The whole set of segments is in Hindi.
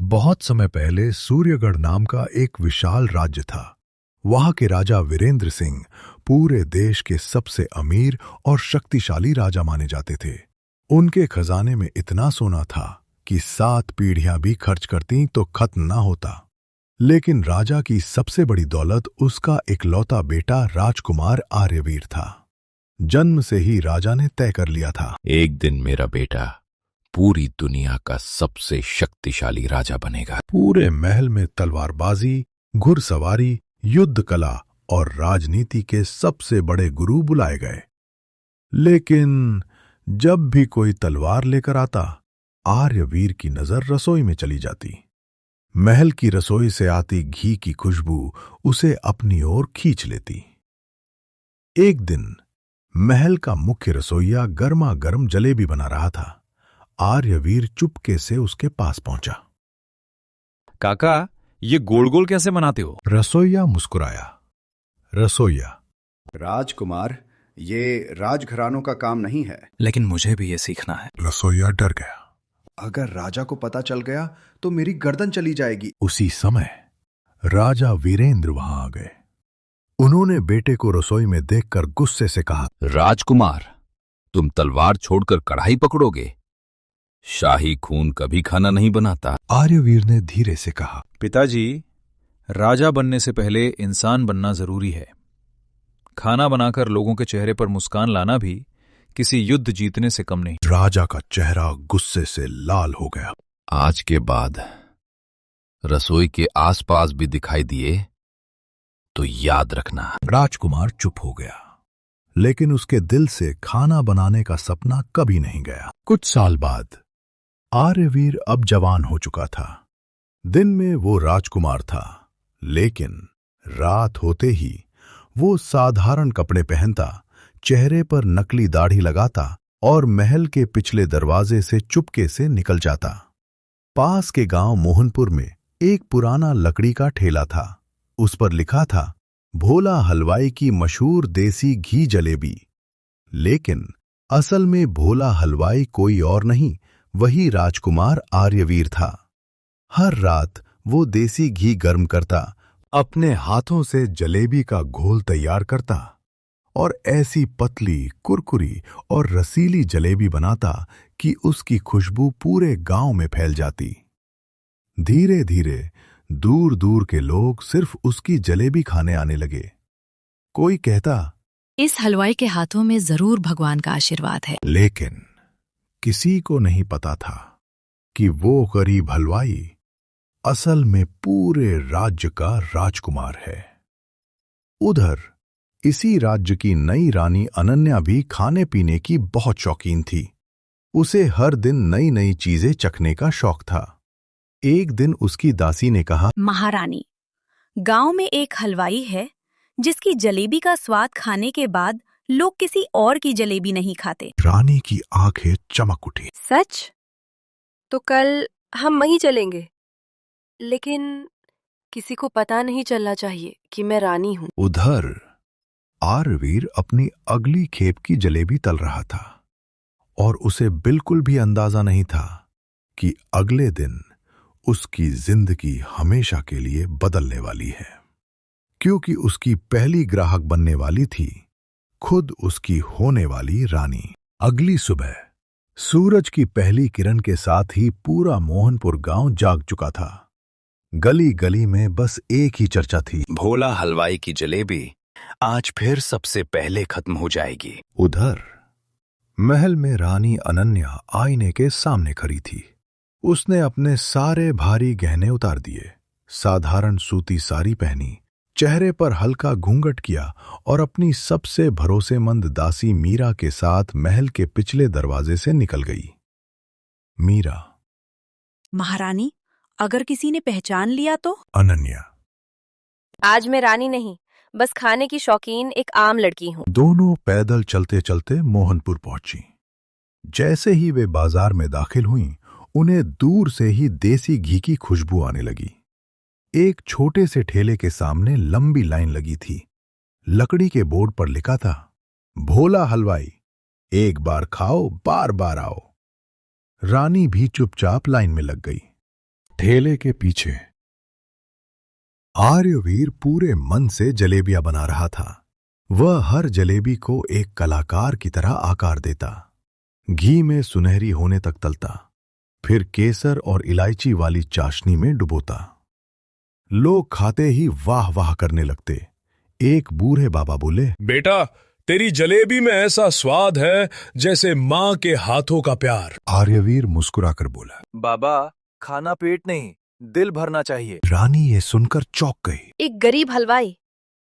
बहुत समय पहले सूर्यगढ़ नाम का एक विशाल राज्य था। वहां के राजा वीरेंद्र सिंह पूरे देश के सबसे अमीर और शक्तिशाली राजा माने जाते थे। उनके खजाने में इतना सोना था कि 7 पीढ़ियां भी खर्च करती तो खत्म ना होता। लेकिन राजा की सबसे बड़ी दौलत उसका इकलौता बेटा राजकुमार आर्यवीर था। जन्म से ही राजा ने तय कर लिया था, एक दिन मेरा बेटा पूरी दुनिया का सबसे शक्तिशाली राजा बनेगा। पूरे महल में तलवारबाजी, घुड़सवारी, युद्ध कला और राजनीति के सबसे बड़े गुरु बुलाए गए। लेकिन जब भी कोई तलवार लेकर आता, आर्यवीर की नजर रसोई में चली जाती। महल की रसोई से आती घी की खुशबू उसे अपनी ओर खींच लेती। एक दिन महल का मुख्य रसोइया गर्मा गर्म जलेबी बना रहा था। आर्यवीर चुपके से उसके पास पहुंचा। काका, ये गोल गोल कैसे बनाते हो? रसोइया मुस्कुराया। रसोइया: राजकुमार, ये राजघरानों का काम नहीं है। लेकिन मुझे भी ये सीखना है। रसोइया डर गया। अगर राजा को पता चल गया तो मेरी गर्दन चली जाएगी। उसी समय राजा वीरेंद्र वहां आ गए। उन्होंने बेटे को रसोई में देखकर गुस्से से कहा, राजकुमार, तुम तलवार छोड़कर कढ़ाई पकड़ोगे? शाही खून कभी खाना नहीं बनाता। आर्यवीर ने धीरे से कहा, पिताजी, राजा बनने से पहले इंसान बनना जरूरी है। खाना बनाकर लोगों के चेहरे पर मुस्कान लाना भी किसी युद्ध जीतने से कम नहीं। राजा का चेहरा गुस्से से लाल हो गया। आज के बाद रसोई के आसपास भी दिखाई दिए तो याद रखना। राजकुमार चुप हो गया, लेकिन उसके दिल से खाना बनाने का सपना कभी नहीं गया। कुछ साल बाद आर्यवीर अब जवान हो चुका था। दिन में वो राजकुमार था, लेकिन रात होते ही वो साधारण कपड़े पहनता, चेहरे पर नकली दाढ़ी लगाता और महल के पिछले दरवाजे से चुपके से निकल जाता। पास के गांव मोहनपुर में एक पुराना लकड़ी का ठेला था। उस पर लिखा था, भोला हलवाई की मशहूर देसी घी जलेबी। लेकिन असल में भोला हलवाई कोई और नहीं, वही राजकुमार आर्यवीर था। हर रात वो देसी घी गर्म करता, अपने हाथों से जलेबी का घोल तैयार करता और ऐसी पतली, कुरकुरी और रसीली जलेबी बनाता कि उसकी खुशबू पूरे गांव में फैल जाती। धीरे धीरे दूर दूर के लोग सिर्फ उसकी जलेबी खाने आने लगे। कोई कहता, इस हलवाई के हाथों में जरूर भगवान का आशीर्वाद है। लेकिन किसी को नहीं पता था कि वो गरीब हलवाई असल में पूरे राज्य का राजकुमार है। उधर इसी राज्य की नई रानी अनन्या भी खाने पीने की बहुत शौकीन थी। उसे हर दिन नई नई चीजें चखने का शौक था। एक दिन उसकी दासी ने कहा, महारानी, गांव में एक हलवाई है जिसकी जलेबी का स्वाद खाने के बाद लोग किसी और की जलेबी नहीं खाते। रानी की आंखें चमक उठी। सच? तो कल हम वहीं चलेंगे, लेकिन किसी को पता नहीं चलना चाहिए कि मैं रानी हूं। उधर आर्यवीर अपनी अगली खेप की जलेबी तल रहा था और उसे बिल्कुल भी अंदाजा नहीं था कि अगले दिन उसकी जिंदगी हमेशा के लिए बदलने वाली है। क्योंकि उसकी पहली ग्राहक बनने वाली थी खुद उसकी होने वाली रानी। अगली सुबह सूरज की पहली किरण के साथ ही पूरा मोहनपुर गांव जाग चुका था। गली गली में बस एक ही चर्चा थी, भोला हलवाई की जलेबी आज फिर सबसे पहले खत्म हो जाएगी। उधर महल में रानी अनन्या आईने के सामने खड़ी थी। उसने अपने सारे भारी गहने उतार दिए, साधारण सूती साड़ी पहनी, चेहरे पर हल्का घूंघट किया और अपनी सबसे भरोसेमंद दासी मीरा के साथ महल के पिछले दरवाजे से निकल गई। मीरा: महारानी, अगर किसी ने पहचान लिया तो? अनन्या: आज मैं रानी नहीं, बस खाने की शौकीन एक आम लड़की हूं। दोनों पैदल चलते चलते मोहनपुर पहुंची। जैसे ही वे बाजार में दाखिल हुईं, उन्हें दूर से ही देसी घी की खुशबू आने लगी। एक छोटे से ठेले के सामने लंबी लाइन लगी थी। लकड़ी के बोर्ड पर लिखा था, भोला हलवाई, एक बार खाओ बार बार आओ। रानी भी चुपचाप लाइन में लग गई। ठेले के पीछे आर्यवीर पूरे मन से जलेबियां बना रहा था। वह हर जलेबी को एक कलाकार की तरह आकार देता, घी में सुनहरी होने तक तलता, फिर केसर और इलायची वाली चाशनी में डुबोता। लोग खाते ही वाह वाह करने लगते। एक बूढ़े बाबा बोले, बेटा, तेरी जलेबी में ऐसा स्वाद है जैसे माँ के हाथों का प्यार। आर्यवीर मुस्कुराकर बोला, बाबा, खाना पेट नहीं, दिल भरना चाहिए। रानी ये सुनकर चौंक गई। एक गरीब हलवाई,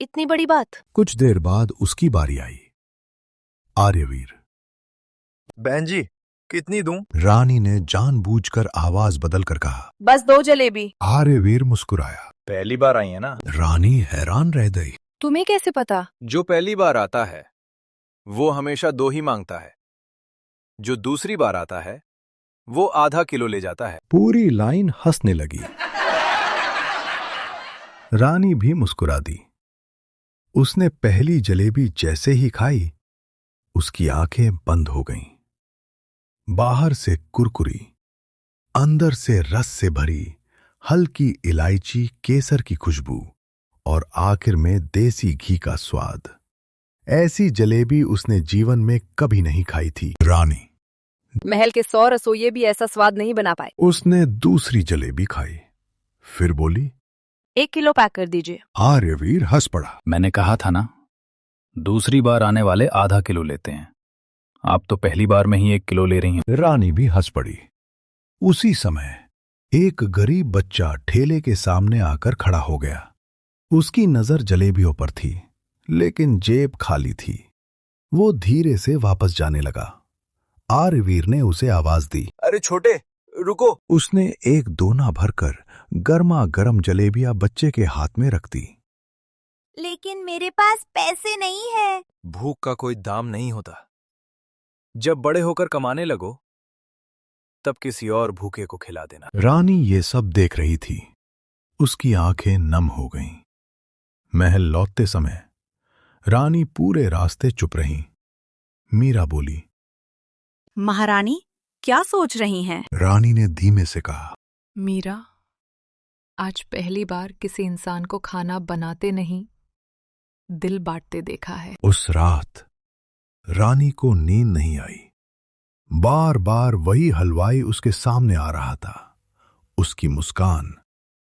इतनी बड़ी बात। कुछ देर बाद उसकी बारी आई। आर्यवीर, बहन जी, कितनी दूं? रानी ने जानबूझकर आवाज बदलकर कहा। बस 2 जलेबी। आर्यवीर मुस्कुराया। पहली बार आई है ना? रानी हैरान रह गई। तुम्हें कैसे पता? जो पहली बार आता है वो हमेशा 2 ही मांगता है, जो दूसरी बार आता है वो आधा किलो ले जाता है। पूरी लाइन हंसने लगी। रानी भी मुस्कुरा दी। उसने पहली जलेबी जैसे ही खाई, उसकी आंखें बंद हो गईं। बाहर से कुरकुरी, अंदर से रस से भरी हल्की इलायची केसर की खुशबू और आखिर में देसी घी का स्वाद। ऐसी जलेबी उसने जीवन में कभी नहीं खाई थी। रानी, महल के 100 रसोइये भी ऐसा स्वाद नहीं बना पाए। उसने दूसरी जलेबी खाई, फिर बोली, 1 किलो पैक कर दीजिए। आर्यवीर हंस पड़ा। मैंने कहा था ना, दूसरी बार आने वाले आधा किलो लेते हैं। आप तो पहली बार में ही 1 किलो ले रही हैं। रानी भी हंस पड़ी। उसी समय एक गरीब बच्चा ठेले के सामने आकर खड़ा हो गया। उसकी नजर जलेबियों पर थी, लेकिन जेब खाली थी। वो धीरे से वापस जाने लगा। आर्यवीर ने उसे आवाज दी, अरे छोटे, रुको। उसने एक दोना भरकर गर्मा गर्म जलेबियां बच्चे के हाथ में रख दी। लेकिन मेरे पास पैसे नहीं है। भूख का कोई दाम नहीं होता। जब बड़े होकर कमाने लगो तब किसी और भूखे को खिला देना। रानी ये सब देख रही थी। उसकी आंखें नम हो गईं। महल लौटते समय रानी पूरे रास्ते चुप रही। मीरा बोली, महारानी, क्या सोच रही हैं? रानी ने धीमे से कहा, मीरा, आज पहली बार किसी इंसान को खाना बनाते नहीं, दिल बांटते देखा है। उस रात रानी को नींद नहीं आई। बार बार वही हलवाई उसके सामने आ रहा था। उसकी मुस्कान,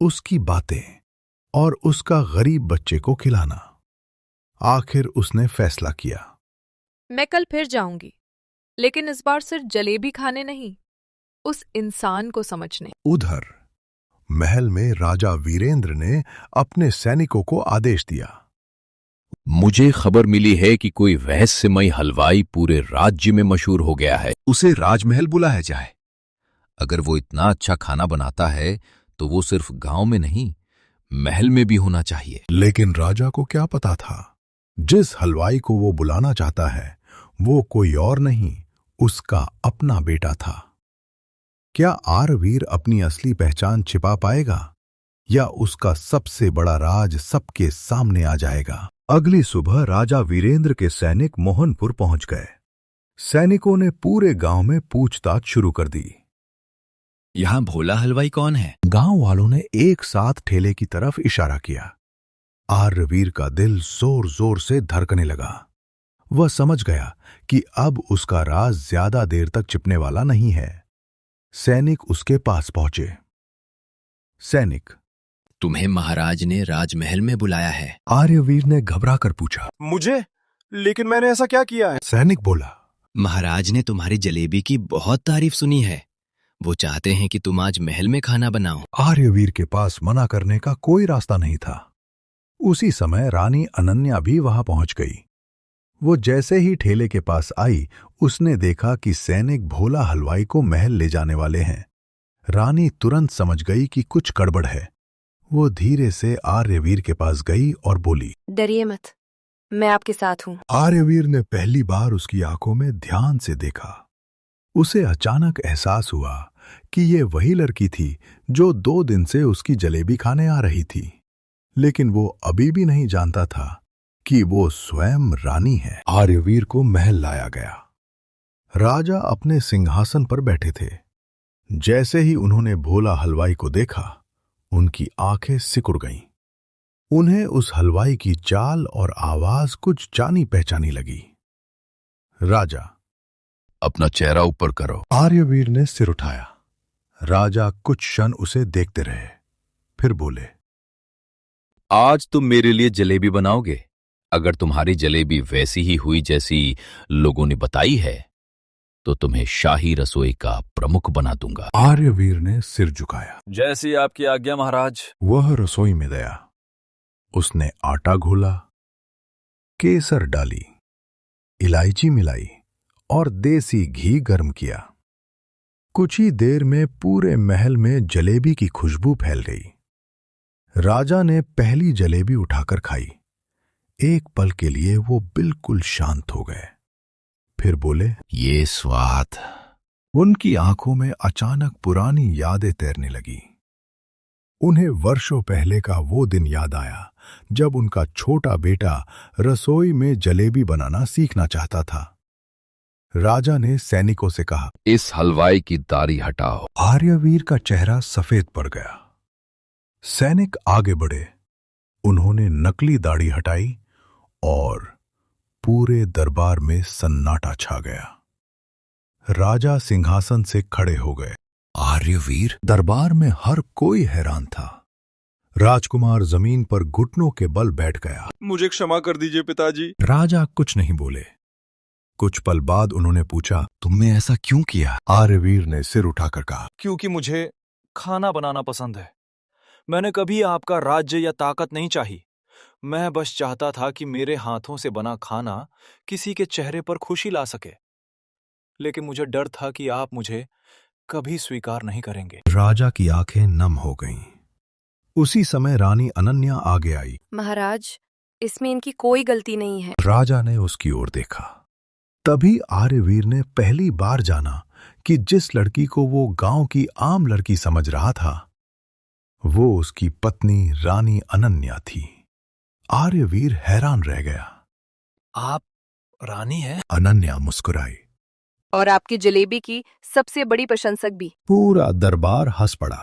उसकी बातें और उसका गरीब बच्चे को खिलाना। आखिर उसने फैसला किया, मैं कल फिर जाऊंगी, लेकिन इस बार सिर्फ जलेबी खाने नहीं, उस इंसान को समझने। उधर महल में राजा वीरेंद्र ने अपने सैनिकों को आदेश दिया, मुझे खबर मिली है कि कोई रहस्यमय हलवाई पूरे राज्य में मशहूर हो गया है। उसे राजमहल बुलाया जाए। अगर वो इतना अच्छा खाना बनाता है तो वो सिर्फ गांव में नहीं, महल में भी होना चाहिए। लेकिन राजा को क्या पता था, जिस हलवाई को वो बुलाना चाहता है वो कोई और नहीं, उसका अपना बेटा था। क्या आर्यवीर अपनी असली पहचान छिपा पाएगा या उसका सबसे बड़ा राज सबके सामने आ जाएगा? अगली सुबह राजा वीरेंद्र के सैनिक मोहनपुर पहुंच गए। सैनिकों ने पूरे गांव में पूछताछ शुरू कर दी। यहां भोला हलवाई कौन है? गांव वालों ने एक साथ ठेले की तरफ इशारा किया। आर्यवीर का दिल जोर जोर से धड़कने लगा। वह समझ गया कि अब उसका राज ज्यादा देर तक छिपने वाला नहीं है। सैनिक उसके पास पहुंचे। सैनिक, तुम्हें महाराज ने राजमहल में बुलाया है। आर्यवीर ने घबराकर पूछा, मुझे? लेकिन मैंने ऐसा क्या किया है? सैनिक बोला, महाराज ने तुम्हारी जलेबी की बहुत तारीफ सुनी है। वो चाहते हैं कि तुम आज महल में खाना बनाओ। आर्यवीर के पास मना करने का कोई रास्ता नहीं था। उसी समय रानी अनन्या भी वहां पहुंच गई। वो जैसे ही ठेले के पास आई, उसने देखा कि सैनिक भोला हलवाई को महल ले जाने वाले हैं। रानी तुरंत समझ गई कि कुछ गड़बड़ है। वो धीरे से आर्यवीर के पास गई और बोली, डरिए मत, मैं आपके साथ हूं। आर्यवीर ने पहली बार उसकी आंखों में ध्यान से देखा। उसे अचानक एहसास हुआ कि ये वही लड़की थी जो 2 दिन से उसकी जलेबी खाने आ रही थी। लेकिन वो अभी भी नहीं जानता था कि वो स्वयं रानी है। आर्यवीर को महल लाया गया। राजा अपने सिंहासन पर बैठे थे। जैसे ही उन्होंने भोला हलवाई को देखा, उनकी आंखें सिकुड़ गईं। उन्हें उस हलवाई की चाल और आवाज कुछ जानी पहचानी लगी। राजा, अपना चेहरा ऊपर करो। आर्यवीर ने सिर उठाया। राजा कुछ क्षण उसे देखते रहे, फिर बोले, आज तुम मेरे लिए जलेबी बनाओगे? अगर तुम्हारी जलेबी वैसी ही हुई जैसी लोगों ने बताई है तो तुम्हें शाही रसोई का प्रमुख बना दूंगा। आर्यवीर ने सिर झुकाया। जैसी आपकी आज्ञा महाराज। वह रसोई में गया। उसने आटा घोला, केसर डाली, इलायची मिलाई और देसी घी गर्म किया। कुछ ही देर में पूरे महल में जलेबी की खुशबू फैल गई। राजा ने पहली जलेबी उठाकर खाई। एक पल के लिए वो बिल्कुल शांत हो गए, फिर बोले, ये स्वाद। उनकी आंखों में अचानक पुरानी यादें तैरने लगी। उन्हें वर्षों पहले का वो दिन याद आया जब उनका छोटा बेटा रसोई में जलेबी बनाना सीखना चाहता था। राजा ने सैनिकों से कहा, इस हलवाई की दाढ़ी हटाओ। आर्यवीर का चेहरा सफेद पड़ गया। सैनिक आगे बढ़े। उन्होंने नकली दाढ़ी हटाई और पूरे दरबार में सन्नाटा छा गया। राजा सिंहासन से खड़े हो गए। आर्यवीर? दरबार में हर कोई हैरान था। राजकुमार जमीन पर घुटनों के बल बैठ गया। मुझे क्षमा कर दीजिए पिताजी। राजा कुछ नहीं बोले। कुछ पल बाद उन्होंने पूछा, तुमने ऐसा क्यों किया? आर्यवीर ने सिर उठाकर कहा, क्योंकि मुझे खाना बनाना पसंद है। मैंने कभी आपका राज्य या ताकत नहीं चाही। मैं बस चाहता था कि मेरे हाथों से बना खाना किसी के चेहरे पर खुशी ला सके। लेकिन मुझे डर था कि आप मुझे कभी स्वीकार नहीं करेंगे। राजा की आंखें नम हो गईं। उसी समय रानी अनन्या आगे आई। महाराज, इसमें इनकी कोई गलती नहीं है। राजा ने उसकी ओर देखा। तभी आर्यवीर ने पहली बार जाना कि जिस लड़की को वो गांव की आम लड़की समझ रहा था, वो उसकी पत्नी रानी अनन्या थी। आर्यवीर हैरान रह गया। आप रानी हैं? अनन्या मुस्कुराई। और आपकी जलेबी की सबसे बड़ी प्रशंसक भी। पूरा दरबार हंस पड़ा।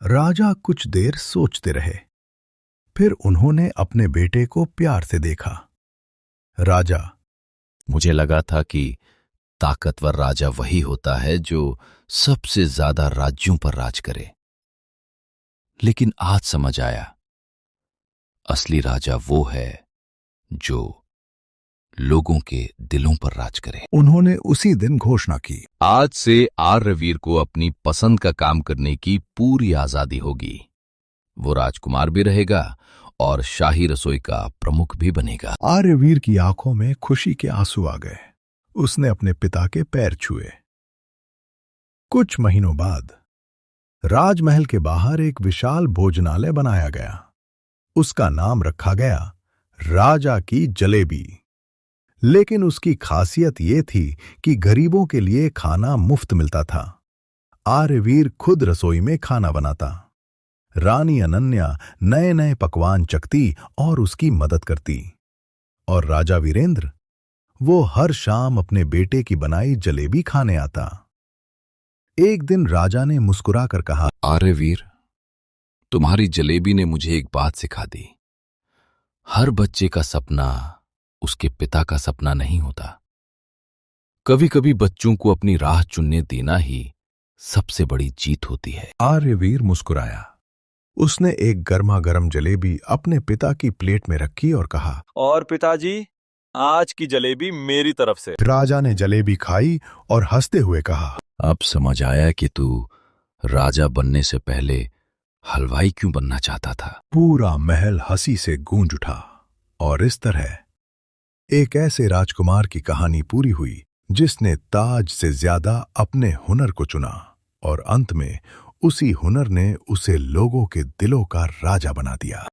राजा कुछ देर सोचते रहे, फिर उन्होंने अपने बेटे को प्यार से देखा। राजा, मुझे लगा था कि ताकतवर राजा वही होता है जो सबसे ज्यादा राज्यों पर राज करे, लेकिन आज समझ आया, असली राजा वो है जो लोगों के दिलों पर राज करे। उन्होंने उसी दिन घोषणा की, आज से आर्यवीर को अपनी पसंद का काम करने की पूरी आजादी होगी। वो राजकुमार भी रहेगा और शाही रसोई का प्रमुख भी बनेगा। आर्यवीर की आंखों में खुशी के आंसू आ गए। उसने अपने पिता के पैर छुए। कुछ महीनों बाद राजमहल के बाहर एक विशाल भोजनालय बनाया गया। उसका नाम रखा गया राजा की जलेबी। लेकिन उसकी खासियत ये थी कि गरीबों के लिए खाना मुफ्त मिलता था। आर्यवीर खुद रसोई में खाना बनाता। रानी अनन्या नए नए पकवान चखती और उसकी मदद करती। और राजा वीरेंद्र, वो हर शाम अपने बेटे की बनाई जलेबी खाने आता। एक दिन राजा ने मुस्कुराकर कहा, आर्यवीर, तुम्हारी जलेबी ने मुझे एक बात सिखा दी। हर बच्चे का सपना उसके पिता का सपना नहीं होता। कभी कभी बच्चों को अपनी राह चुनने देना ही सबसे बड़ी जीत होती है। आर्यवीर मुस्कुराया। उसने एक गर्मा गर्म जलेबी अपने पिता की प्लेट में रखी और कहा, और पिताजी, आज की जलेबी मेरी तरफ से। राजा ने जलेबी खाई और हंसते हुए कहा, अब समझ आया कि तू राजा बनने से पहले हलवाई क्यों बनना चाहता था। पूरा महल हंसी से गूंज उठा। और इस तरह एक ऐसे राजकुमार की कहानी पूरी हुई जिसने ताज से ज्यादा अपने हुनर को चुना, और अंत में उसी हुनर ने उसे लोगों के दिलों का राजा बना दिया।